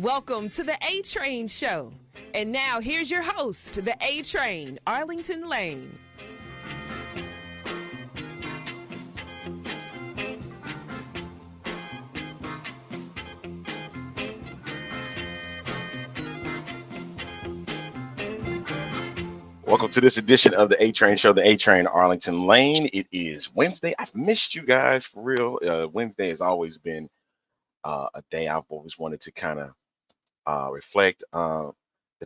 Welcome to the A-Train Show. And now here's your host, the A-Train, Arlington Lane. Welcome to this edition of the A-Train Show, the A-Train Arlington Lane. It is Wednesday. I've missed you guys for real. Wednesday has always been a day I've always wanted to kind of reflect. The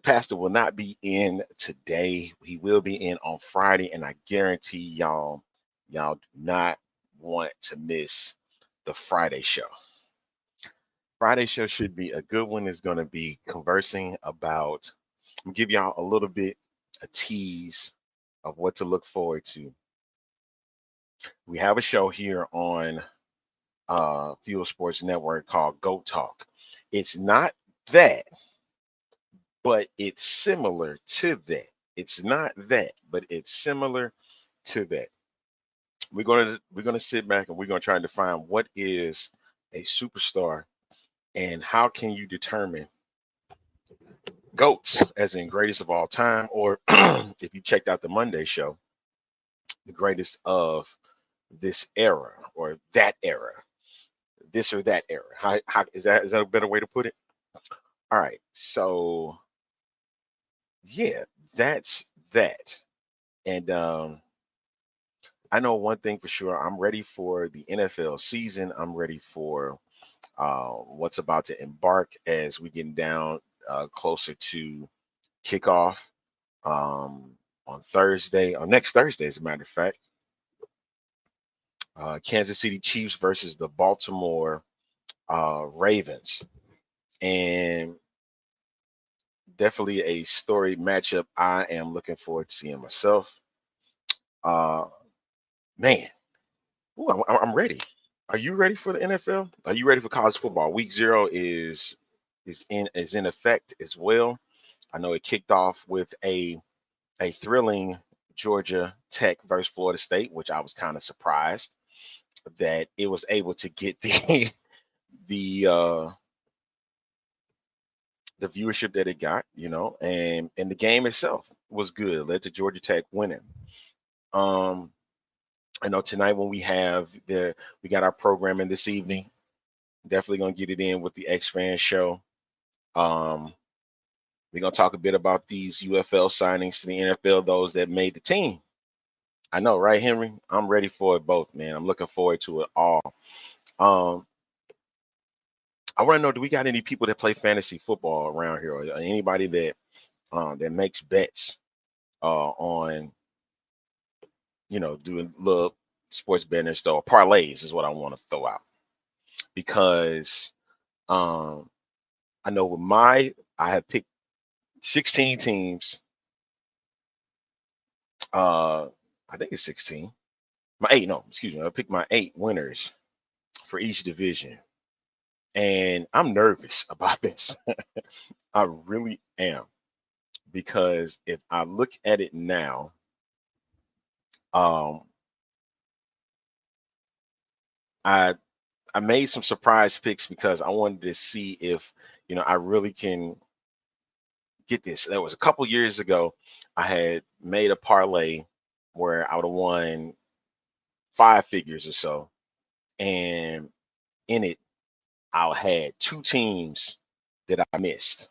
pastor will not be in today. He will be in on Friday, and I guarantee y'all do not want to miss the Friday show. Friday show should be a good one. It's going to be conversing about, I'm gonna give y'all a little bit a tease of what to look forward to. We have a show here on Fuel Sports Network called Go Talk. It's not that, but it's similar to that. It's not that, but it's similar to that. We're gonna sit back and we're gonna try to define what is a superstar and how can you determine GOATs, as in greatest of all time, or if you checked out the Monday show, the greatest of this era or that era, this or that era. How is that a better way to put it? All right, so yeah, that's that. And I know one thing for sure. I'm ready for the NFL season. I'm ready for what's about to embark as we get down closer to kickoff on Thursday, or next Thursday, as a matter of fact. Kansas City Chiefs versus the Baltimore Ravens. And definitely a storied matchup I am looking forward to seeing myself. Man, ooh, I'm ready. Are you ready for the NFL? Are you ready for college football? Week 0 is in effect as well. I know it kicked off with a thrilling Georgia Tech versus Florida State, which I was kind of surprised that it was able to get the viewership that it got, and the game itself was good. It led to Georgia Tech winning. I know tonight when we got our programming this evening, definitely gonna get it in with the X-Fan show. We're gonna talk a bit about these UFL signings to the NFL, those that made the team. I know, right, Henry? I'm ready for it both, man. I'm looking forward to it all. I want to know, do we got any people that play fantasy football around here, or anybody that makes bets on, doing little sports betting and stuff? Parlays is what I want to throw out, because I know with I have picked 16 teams. I think it's 16. I picked my 8 winners for each division. And I'm nervous about this. I really am. Because if I look at it now, I made some surprise picks because I wanted to see if, I really can get this. That was a couple years ago. I had made a parlay where I would have won 5 figures or so. And in it, I had 2 teams that I missed.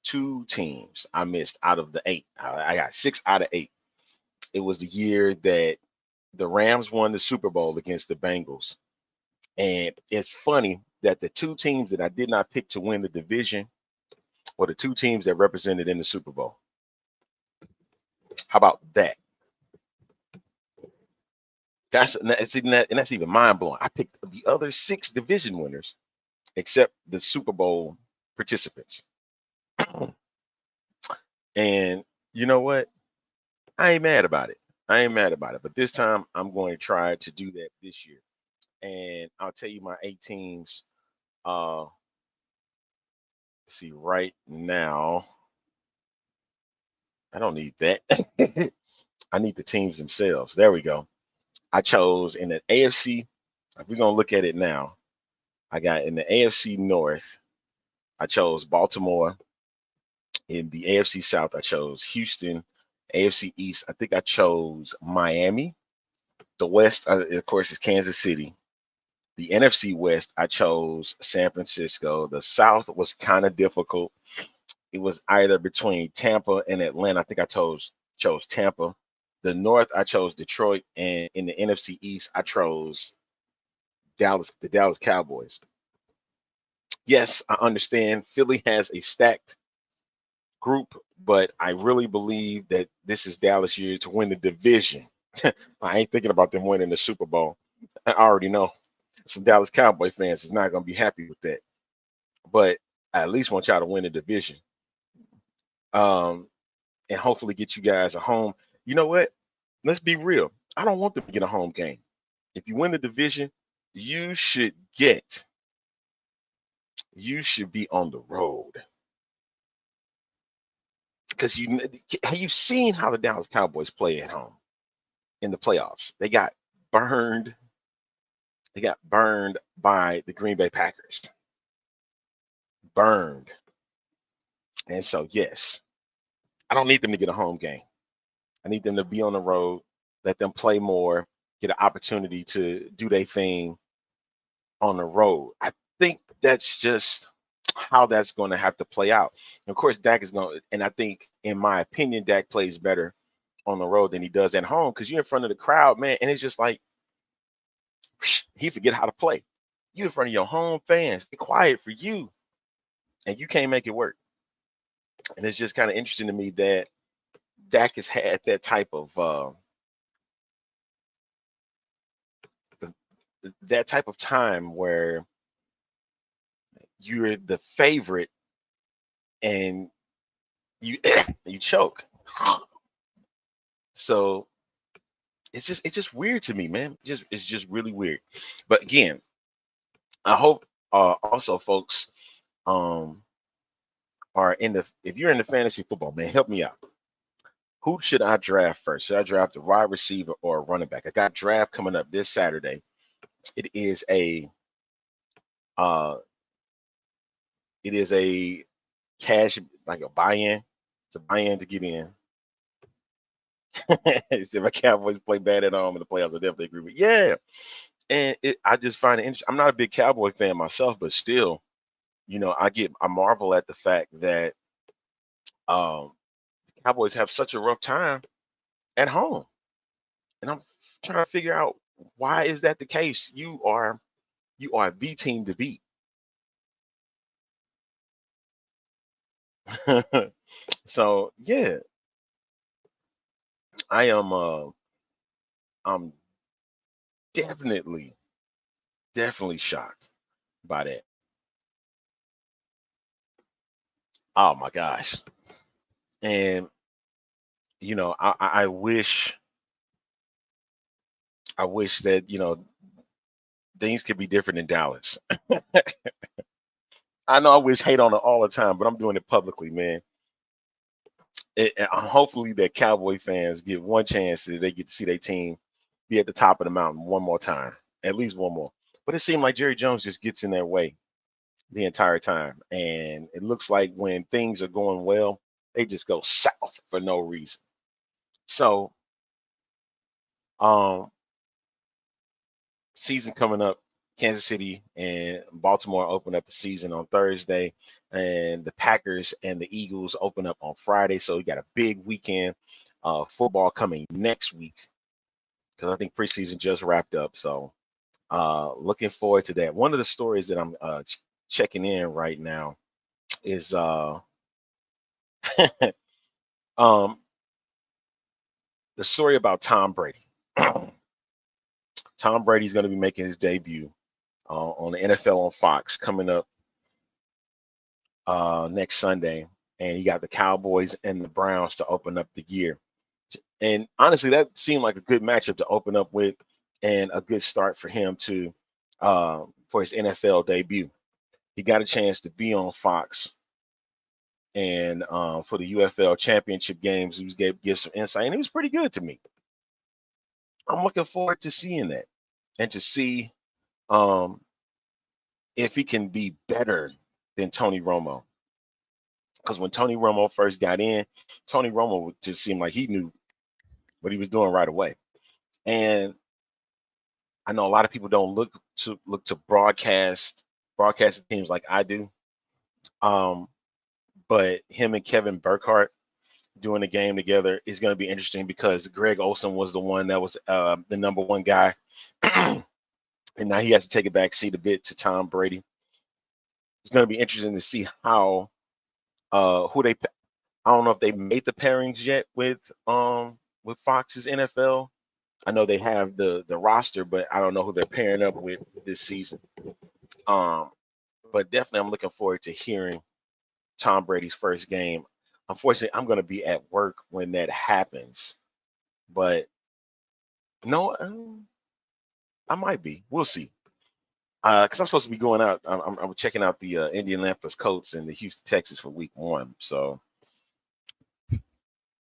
2 teams I missed out of the 8. I got 6 out of 8. It was the year that the Rams won the Super Bowl against the Bengals. And it's funny that the 2 teams that I did not pick to win the division were the 2 teams that represented in the Super Bowl. How about that? That's even mind blowing. I picked the other 6 division winners except the Super Bowl participants. And you know what? I ain't mad about it. But this time I'm going to try to do that this year. And I'll tell you my 8 teams. See, right now, I don't need that. I need the teams themselves. There we go. I chose in the AFC. If we're going to look at it now, I got in the AFC North, I chose Baltimore. In the AFC South, I chose Houston. AFC East, I think I chose Miami. The West, of course, is Kansas City. The NFC West, I chose San Francisco. The South was kind of difficult. It was either between Tampa and Atlanta. I think I chose Tampa. The North, I chose Detroit, and in the NFC East, I chose the Dallas Cowboys. Yes, I understand Philly has a stacked group, but I really believe that this is Dallas' year to win the division. I ain't thinking about them winning the Super Bowl. I already know some Dallas Cowboy fans is not going to be happy with that, but I at least want y'all to win the division, um, and hopefully get you guys a home. You know what? Let's be real. I don't want them to get a home game. If you win the division, you should get. You should be on the road because you've seen how the Dallas Cowboys play at home in the playoffs. They got burned. They got burned by the Green Bay Packers. Burned. And so, yes, I don't need them to get a home game. I need them to be on the road, let them play more, get an opportunity to do their thing on the road. I think that's just how that's going to have to play out. And of course, Dak is going to, and I think, in my opinion, Dak plays better on the road than he does at home because you're in front of the crowd, man. And it's just like, he forget how to play. You in front of your home fans, they're quiet for you, and you can't make it work. And it's just kind of interesting to me that Dak has had that type of time where you're the favorite and you you choke. So it's just weird to me, man. It's just really weird. But again, I hope also folks um are in the if you're in the fantasy football, man, help me out. Who should I draft first? Should I draft a wide receiver or a running back? I got a draft coming up this Saturday. It is a uh it is a cash, like a buy-in. It's a buy-in to get in. If my Cowboys play bad at home in the playoffs, I definitely agree with. Yeah, and I just find it interesting. I'm not a big Cowboy fan myself, but still, I marvel at the fact that um, Cowboys have such a rough time at home, and I'm trying to figure out why is that the case. You are the team to beat. So yeah, I am. I'm definitely shocked by that. Oh my gosh. And I wish that things could be different in Dallas. I know I wish hate on it all the time, but I'm doing it publicly, man. Hopefully that Cowboy fans get one chance that they get to see their team be at the top of the mountain one more time, at least one more. But it seemed like Jerry Jones just gets in their way the entire time, and it looks like when things are going well, they just go south for no reason. So, um, season coming up. Kansas City and Baltimore open up the season on Thursday, and the Packers and the Eagles open up on Friday. So we got a big weekend football coming next week because I think preseason just wrapped up. So looking forward to that. One of the stories that I'm checking in right now is um, the story about Tom Brady. Tom Brady's going to be making his debut on the NFL on Fox coming up next Sunday, and he got the Cowboys and the Browns to open up the year. And honestly, that seemed like a good matchup to open up with, and a good start for him to for his NFL debut. He got a chance to be on Fox, and for the UFL championship games, he was give some insight, and it was pretty good to me. I'm looking forward to seeing that, and to see um, if he can be better than Tony Romo. Because when Tony Romo first got in, Tony Romo just seemed like he knew what he was doing right away. And I know a lot of people don't look to broadcast teams like I do. But him and Kevin Burkhardt doing the game together is going to be interesting because Greg Olsen was the one that was the number one guy. And now he has to take a back seat a bit to Tom Brady. It's going to be interesting to see how who they. I don't know if they made the pairings yet with Fox's NFL. I know they have the roster, but I don't know who they're pairing up with this season. But definitely, I'm looking forward to hearing Tom Brady's first game. Unfortunately, I'm going to be at work when that happens, but no, I might be. We'll see. Because I'm supposed to be going out. I'm checking out the Indianapolis Colts and the Houston Texans for Week 1. So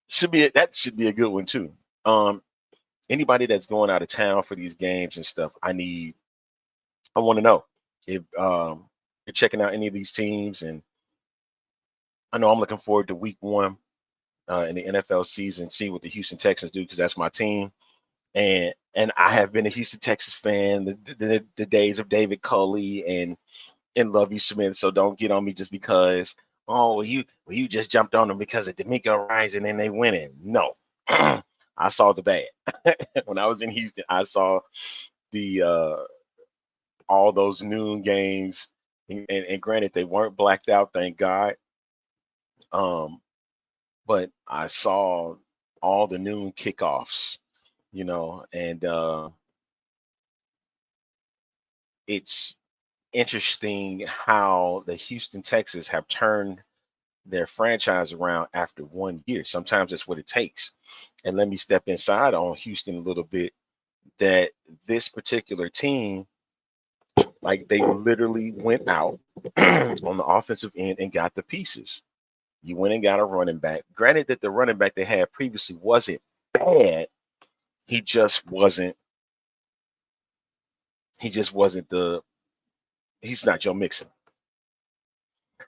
should be a good one too. Anybody that's going out of town for these games and stuff, I want to know if you're checking out any of these teams. And I know I'm looking forward to Week 1 in the NFL season, see what the Houston Texans do, because that's my team. And I have been a Houston Texans fan the days of David Culley and Lovie Smith. So don't get on me just because you just jumped on them because of D'Amico Ryans and then they winning. No, I saw the bad when I was in Houston. I saw the all those noon games, and granted they weren't blacked out, thank God. But I saw all the noon kickoffs. And it's interesting how the Houston Texans have turned their franchise around after 1 year. Sometimes that's what it takes. And let me step inside on Houston a little bit, that this particular team, like they literally went out on the offensive end and got the pieces. You went and got a running back. Granted that the running back they had previously wasn't bad. He just wasn't he's not Joe Mixon.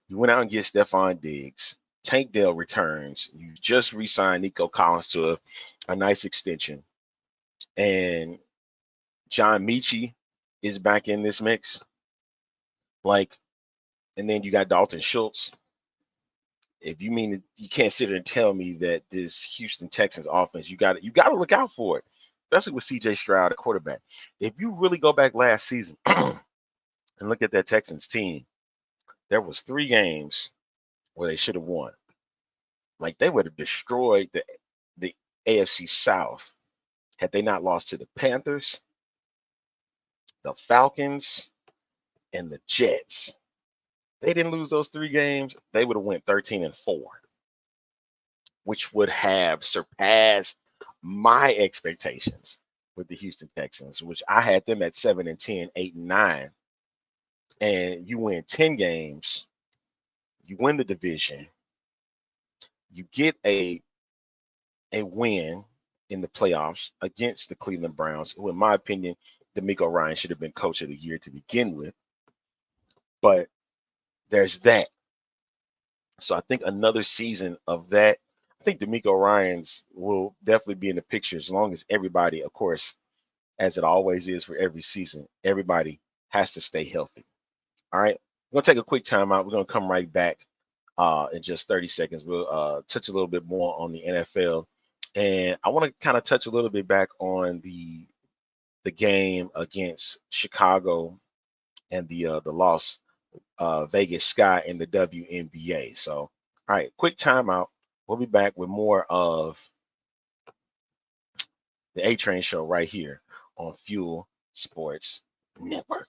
You went out and get Stephon Diggs. Tank Dell returns. You just re-signed Nico Collins to a nice extension. And John Mechie is back in this mix. And then you got Dalton Schultz. If you mean you can't sit there and tell me that this Houston Texans offense, you got to look out for it, especially with C.J. Stroud at quarterback. If you really go back last season and look at that Texans team, there was 3 games where they should have won. Like they would have destroyed the AFC South had they not lost to the Panthers, the Falcons, and the Jets. They didn't lose those 3 games, they would have went 13-4, which would have surpassed my expectations with the Houston Texans, which I had them at 7-10, 8-9. And you win 10 games, you win the division, you get a win in the playoffs against the Cleveland Browns, who, in my opinion, D'Amico Ryans should have been coach of the year to begin with. But there's that. So I think another season of that, I think D'Amico Ryans will definitely be in the picture as long as everybody, of course, as it always is for every season, everybody has to stay healthy. All right. We're going to take a quick time out. We're going to come right back in just 30 seconds. We'll touch a little bit more on the NFL. And I want to kind of touch a little bit back on the game against Chicago and the loss Vegas Sky in the WNBA. So, all right, quick timeout. We'll be back with more of the A-Train Show right here on Fuel Sports Network.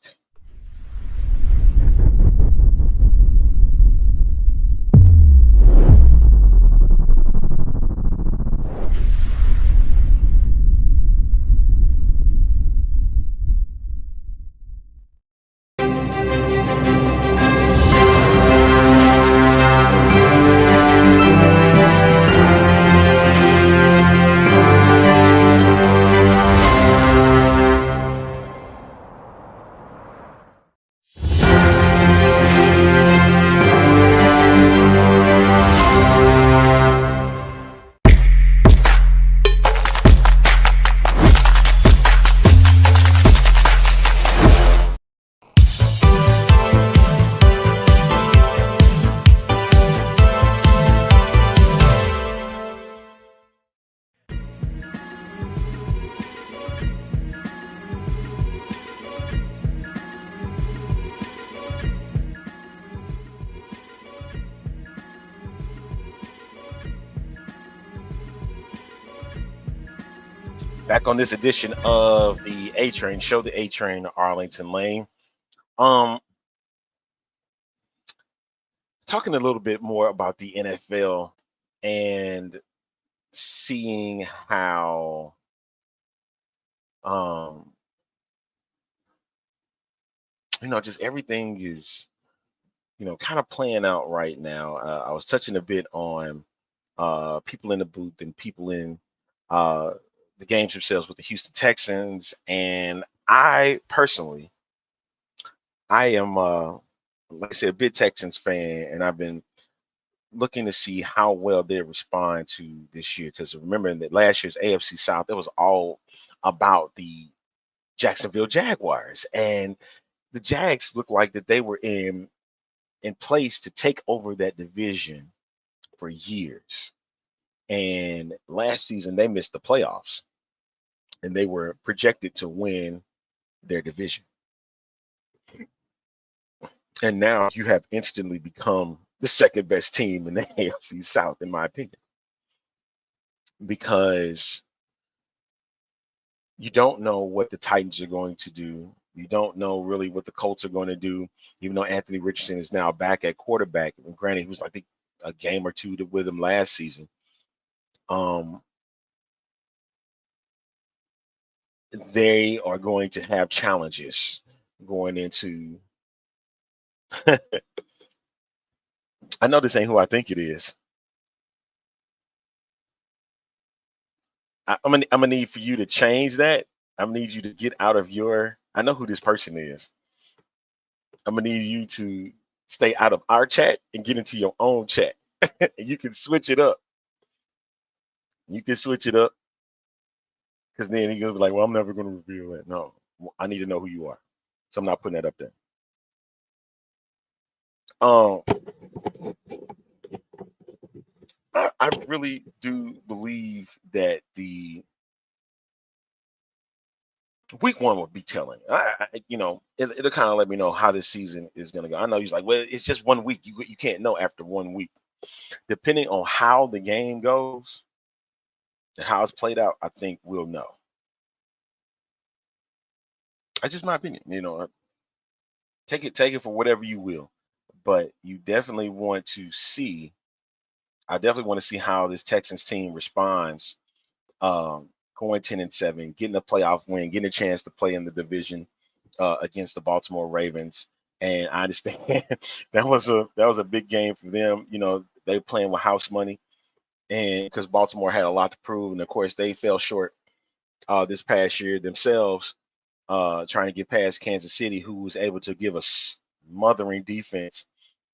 Back on this edition of the A Train Show, the A Train Arlington Lane. Talking a little bit more about the NFL and seeing how just everything is kind of playing out right now. I was touching a bit on people in the booth and people in the games themselves with the Houston Texans, and I personally, I am like I said, a big Texans fan, and I've been looking to see how well they respond to this year. Because remember, in that last year's AFC South, it was all about the Jacksonville Jaguars, and the Jags looked like that they were in place to take over that division for years. And last season they missed the playoffs, and they were projected to win their division. And now you have instantly become the second best team in the AFC South, in my opinion, because you don't know what the Titans are going to do. You don't know really what the Colts are going to do, even though Anthony Richardson is now back at quarterback. And granted, he was, I think, a game or two with him last season. They are going to have challenges going into. I know this ain't who I think it is. I'm gonna need for you to change that. I'm gonna need you to get out of your. I know who this person is. I'm gonna need you to stay out of our chat and get into your own chat. You can switch it up. You can switch it up, because then he's gonna be like, "Well, I'm never gonna reveal it." No, I need to know who you are, so I'm not putting that up there. I really do believe that the week one would be telling. It'll kind of let me know how this season is going to go. I know he's like, well, it's just 1 week. You can't know after 1 week. Depending on how the game goes and how it's played out, I think we'll know. That's just my opinion. Take it for whatever you will, but you definitely want to see. I definitely want to see how this Texans team responds. Going 10-7, getting a playoff win, getting a chance to play in the division against the Baltimore Ravens. And I understand that was a big game for them. They playing with house money, and because Baltimore had a lot to prove, and of course they fell short this past year themselves, trying to get past Kansas City, who was able to give a smothering defense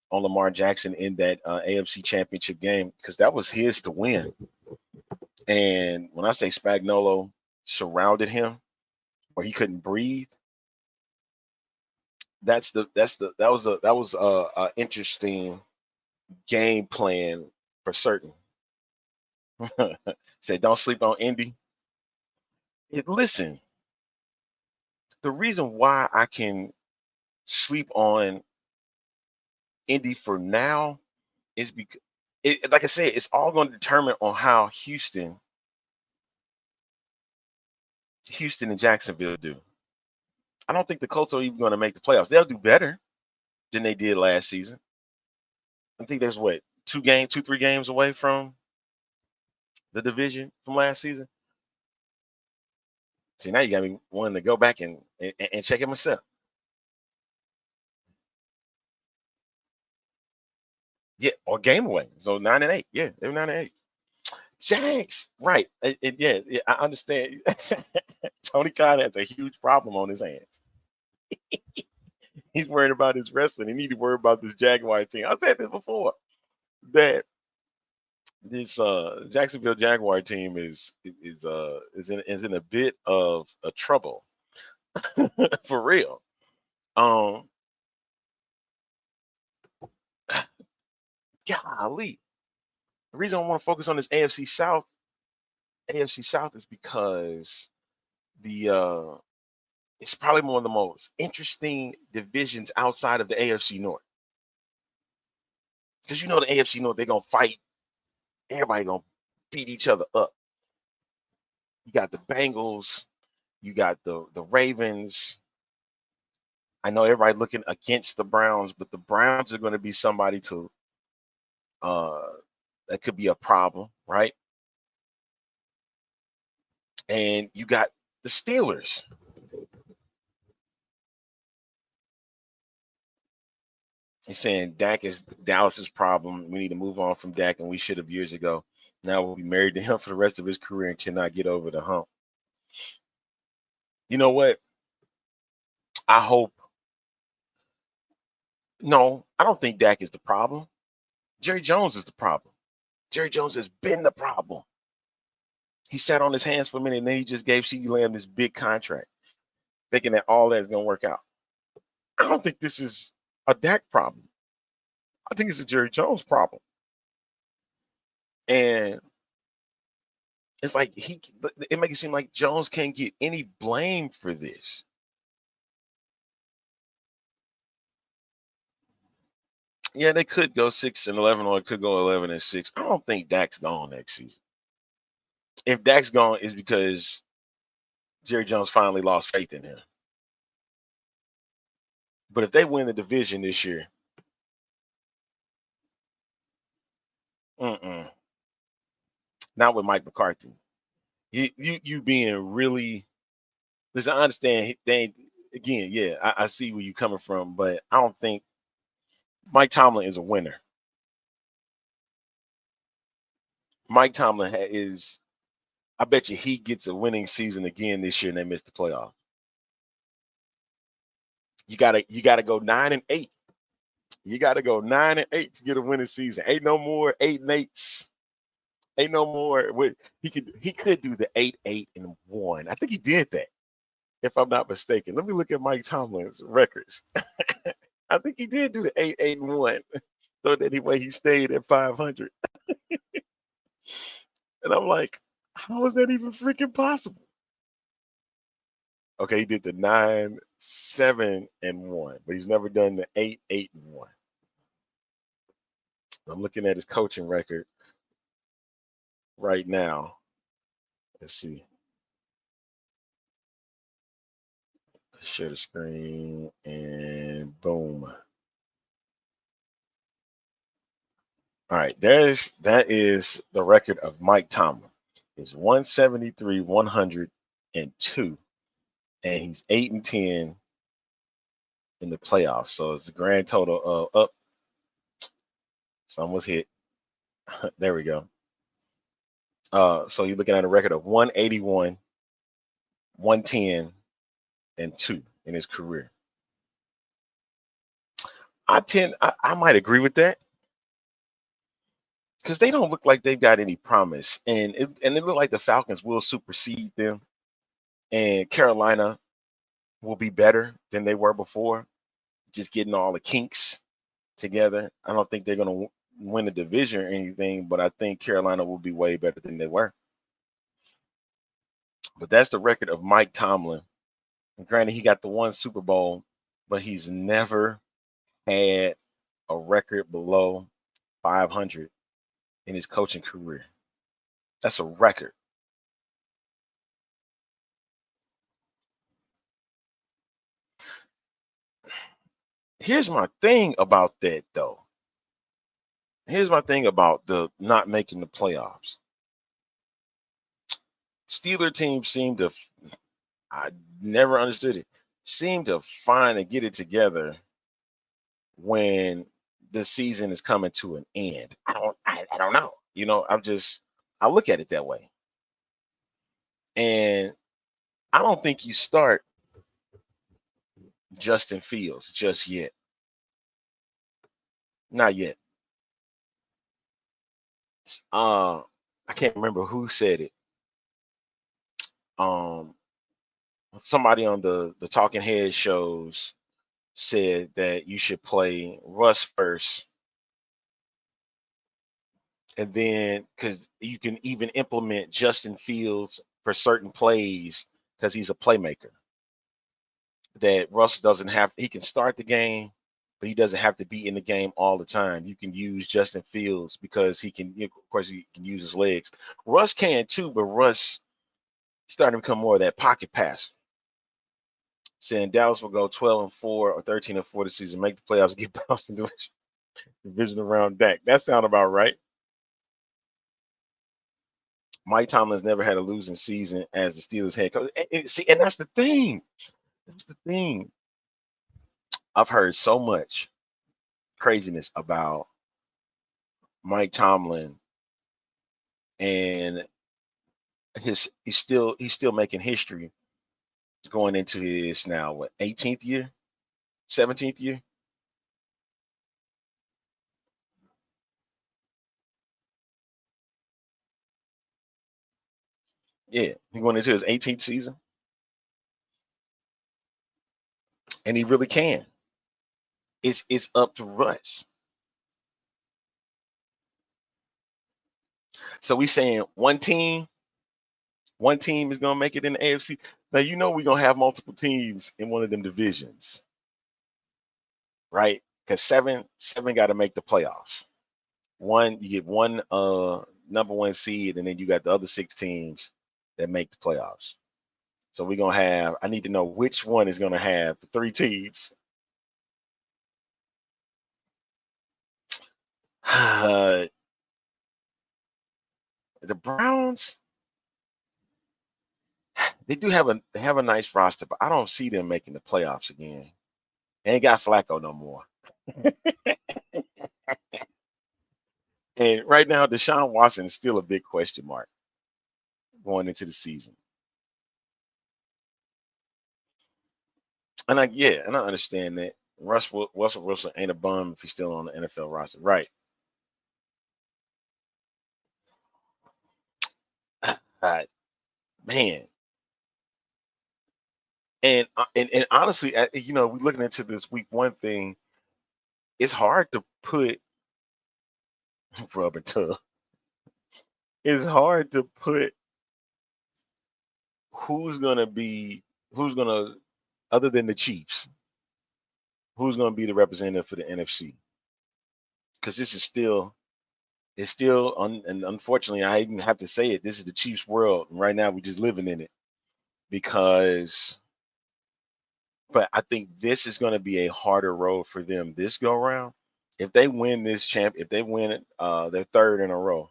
on Lamar Jackson in that AFC Championship game, because that was his to win. And when I say Spagnuolo surrounded him where he couldn't breathe, that was a interesting game plan for certain. Say, don't sleep on Indy. Listen, the reason why I can sleep on Indy for now is because, like I said, it's all going to determine on how Houston and Jacksonville do. I don't think the Colts are even going to make the playoffs. They'll do better than they did last season. I think there's 2-3 games away from the division from last season. See, now you got me wanting to go back and check it myself. Yeah, or game away. So 9-8. Yeah, they were 9-8. Jags, right? Yeah, I understand. Tony Khan has a huge problem on his hands. He's worried about his wrestling. He need to worry about this Jaguar team. I said this before, that this Jacksonville Jaguar team is in a bit of a trouble for real. Golly, the reason I want to focus on this AFC South is because it's probably one of the most interesting divisions outside of the AFC North. Because the AFC North, they're gonna fight. Everybody gonna beat each other up. You got the Bengals, you got the Ravens. I know everybody looking against the Browns, but the Browns are going to be somebody to uh that could be a problem, right? And you got the Steelers. He's saying Dak is Dallas's problem. We need to move on from Dak, and we should have years ago. Now we'll be married to him for the rest of his career and cannot get over the hump. You know what? I hope. No, I don't think Dak is the problem. Jerry Jones is the problem. Jerry Jones has been the problem. He sat on his hands for a minute, and then he just gave CeeDee Lamb this big contract, thinking that all that is going to work out. I don't think this is a Dak problem. I think it's a Jerry Jones problem. And it's like it makes it seem like Jones can't get any blame for this. Yeah, they could go 6-11, or it could go 11-6. I don't think Dak's gone next season. If Dak's gone, it's because Jerry Jones finally lost faith in him. But if they win the division this year, not with Mike McCarthy. You being really. Listen, I understand they again. Yeah, I see where you're coming from, but I don't think Mike Tomlin is a winner. Mike Tomlin is. I bet you he gets a winning season again this year, and they miss the playoff. You gotta go 9-8. You gotta go 9-8 to get a winning season. Ain't no more 8-8s. Ain't no more. He could do the 8-8-1. I think he did that, if I'm not mistaken. Let me look at Mike Tomlin's records. I think he did do the 8-8-1. So that anyway, he stayed at 500. And I'm like, how is that even freaking possible? Okay, he did the 9-7-1, but he's never done the 8-8-1. I'm looking at his coaching record right now. Let's see. Share the screen and boom. All right, that is the record of Mike Tomlin. It's 173, 102, and he's 8-10 in the playoffs. So it's a grand total of up. Some was hit. There we go. So you're looking at a record of 181, 110, and 2 in his career. I might agree with that, because they don't look like they've got any promise, and it look like the Falcons will supersede them, and Carolina will be better than they were before, just getting all the kinks together. I don't think they're going to win the division or anything, but I think Carolina will be way better than they were. But that's the record of Mike Tomlin. And granted, he got the one Super Bowl, but he's never had a record below 500 in his coaching career. That's a record. Here's my thing about that, though. Here's my thing about the not making the playoffs. Steeler teams seem to, I never understood it, seem to find and get it together when the season is coming to an end. I don't know. I look at it that way. And I don't think you start Justin Fields just yet. Not yet. I can't remember who said it. Somebody on the Talking Head shows said that you should play Russ first, and then because you can even implement Justin Fields for certain plays because he's a playmaker. That Russ doesn't have, he can start the game, but he doesn't have to be in the game all the time. You can use Justin Fields because he can, of course, he can use his legs. Russ can too, but Russ starting to become more of that pocket pass. Saying Dallas will go 12-4 or 13-4 this season, make the playoffs, get bounced into division around Dak. That sounds about right. Mike Tomlin's never had a losing season as the Steelers head coach. See, and that's the thing. That's the thing. I've heard so much craziness about Mike Tomlin, and he's still making history. It's going into his now 18th year, 17th year. Yeah, he went into his 18th season, and he really can. It's up to Russ. So we saying one team is gonna make it in the AFC. Now we're gonna have multiple teams in one of them divisions, right? Because seven got to make the playoffs. You get one number one seed, and then you got the other 6 teams that make the playoffs. So we're gonna have. I need to know which one is gonna have the 3 teams. The Browns, they have a nice roster, but I don't see them making the playoffs again. They ain't got Flacco no more. And right now, Deshaun Watson is still a big question mark going into the season. And I understand that Russell Wilson ain't a bum if he's still on the NFL roster, right? Man, and honestly, we're looking into this week 1 thing. It's hard to put rubber tub. It's hard to put who's gonna other than the Chiefs, who's gonna be the representative for the NFC, because this is still and unfortunately I even have to say it, this is the Chiefs world, and right now we're just living in it. But I think this is going to be a harder road for them this go around. If they win if they win it, their 3rd in a row,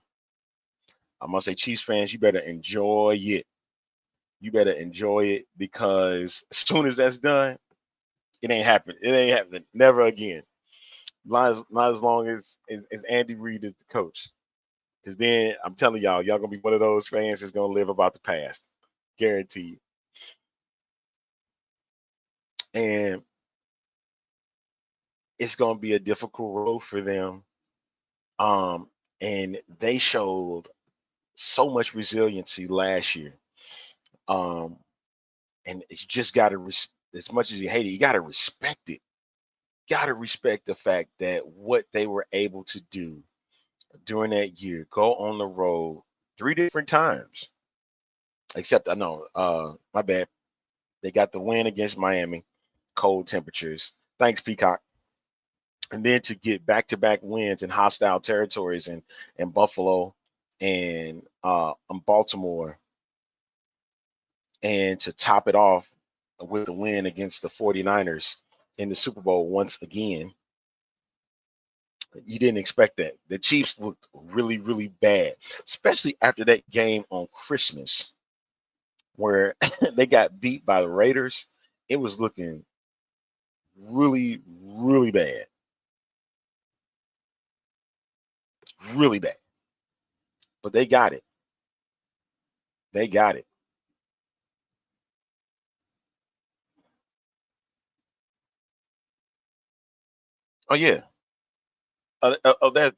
I'm gonna say, Chiefs fans, you better enjoy it. You better enjoy it, because as soon as that's done, it ain't happening. It ain't happening. Never again. Not as long as Andy Reid is the coach. Because then I'm telling y'all gonna be one of those fans that's gonna live about the past, guaranteed. And it's gonna be a difficult road for them. And they showed so much resiliency last year. And you just got to, as much as you hate it, you got to respect it. Got to respect the fact that what they were able to do during that year, go on the road 3 different times. Except I know, my bad. They got the win against Miami, cold temperatures. Thanks, Peacock. And then to get back-to-back wins in hostile territories in Buffalo and Baltimore, and to top it off with the win against the 49ers in the Super Bowl once again. You didn't expect that. The Chiefs looked really, really bad, especially after that game on Christmas where they got beat by the Raiders. It was looking really, really bad. Really bad. But they got it. They got it. Oh, yeah.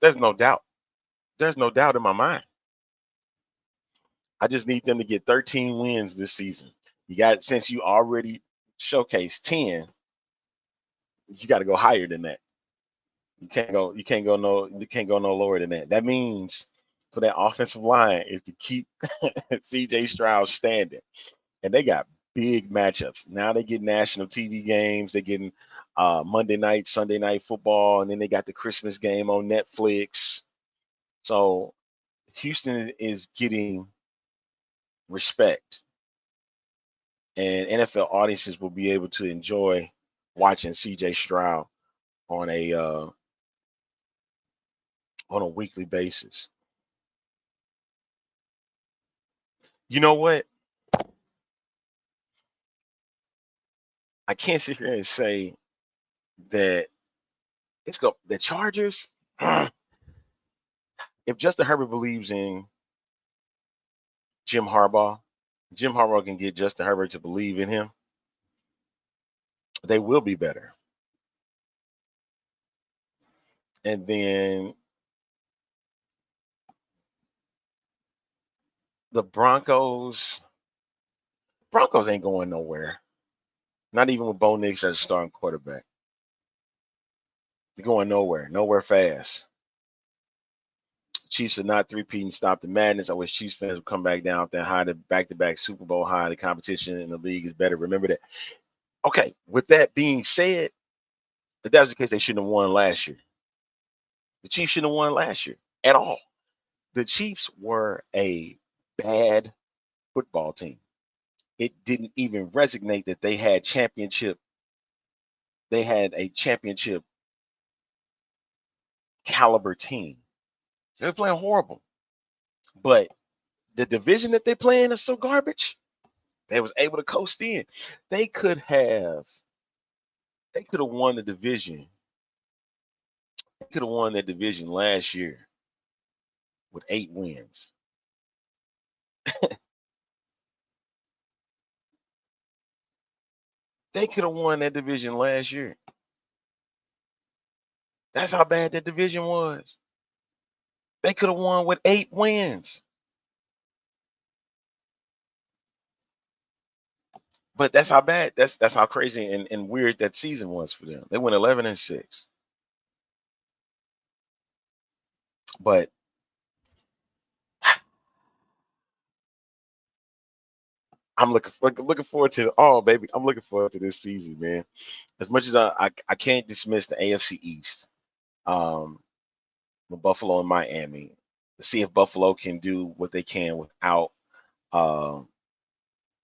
There's no doubt. There's no doubt in my mind. I just need them to get 13 wins this season. Since you already showcased 10, you got to go higher than that. You can't go no lower than that. That means for that offensive line is to keep CJ Stroud standing. And they got big matchups. Now they get national TV games. They're getting Monday night, Sunday night football, and then they got the Christmas game on Netflix. So Houston is getting respect. and NFL audiences will be able to enjoy watching CJ Stroud on a weekly basis. You know what? I can't sit here and say that the Chargers. If Justin Herbert believes in Jim Harbaugh, Jim Harbaugh can get Justin Herbert to believe in him, they will be better. And then the Broncos ain't going nowhere. Not even with Bo Nix as a starting quarterback. They're going nowhere fast. Chiefs are not three-peating, stop the madness. I wish Chiefs fans would come back down there high, the back-to-back Super Bowl high. The competition in the league is better. Remember that. Okay, with that being said, if that was the case, they shouldn't have won last year. The Chiefs shouldn't have won last year at all. The Chiefs were a bad football team. It didn't even resonate that they had a championship caliber team. They're playing horrible. But the division that they play in is so garbage. They was able to coast in. They could have won the division. They could have won that division last year with 8 wins. They could have won that division last year. That's how bad that division was. They could have won with 8 wins. But that's how bad, that's how crazy and weird that season was for them. They went 11-6. But I'm looking forward to baby. I'm looking forward to this season, man. As much as I can't dismiss the AFC East, with Buffalo and Miami, to see if Buffalo can do what they can without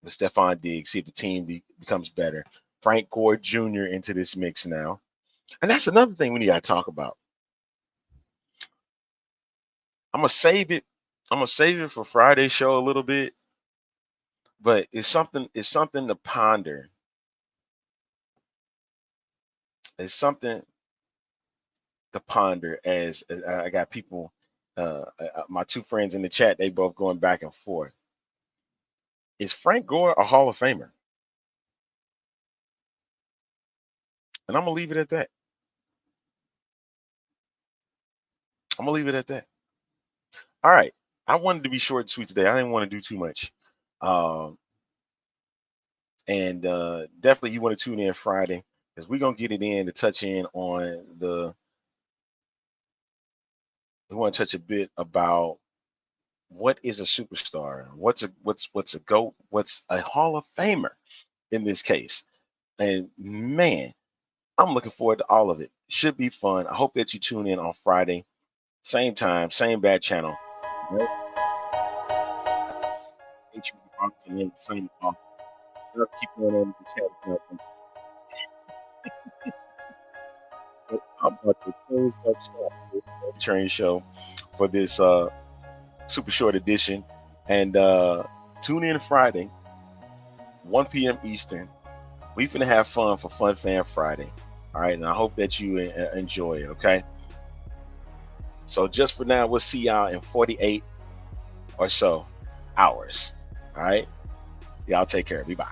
with Stephon Diggs, see if the team becomes better. Frank Gore Jr. into this mix now. And that's another thing we need to talk about. I'm gonna save it. I'm gonna save it for Friday's show a little bit. But it's something to ponder. It's something to ponder as I got people, my 2 friends in the chat, they both going back and forth. Is Frank Gore a Hall of Famer? And I'm gonna leave it at that. I'm gonna leave it at that. All right. I wanted to be short and sweet today. I didn't want to do too much. And definitely you want to tune in Friday because we're gonna get it in to touch in on we want to touch a bit about what is a superstar, what's a GOAT, what's a Hall of Famer in this case. And man, I'm looking forward to all of it. Should be fun. I hope that you tune in on Friday, same time, same bad channel. Right? Sign off. I'll keep going on the chat. I'm about to close up shop with the Train Show for this super short edition. And tune in Friday, 1 p.m. Eastern. We finna have fun for Fun Fan Friday. All right, and I hope that you enjoy it, okay? So just for now, we'll see y'all in 48 or so hours. All right? Y'all take care. Bye.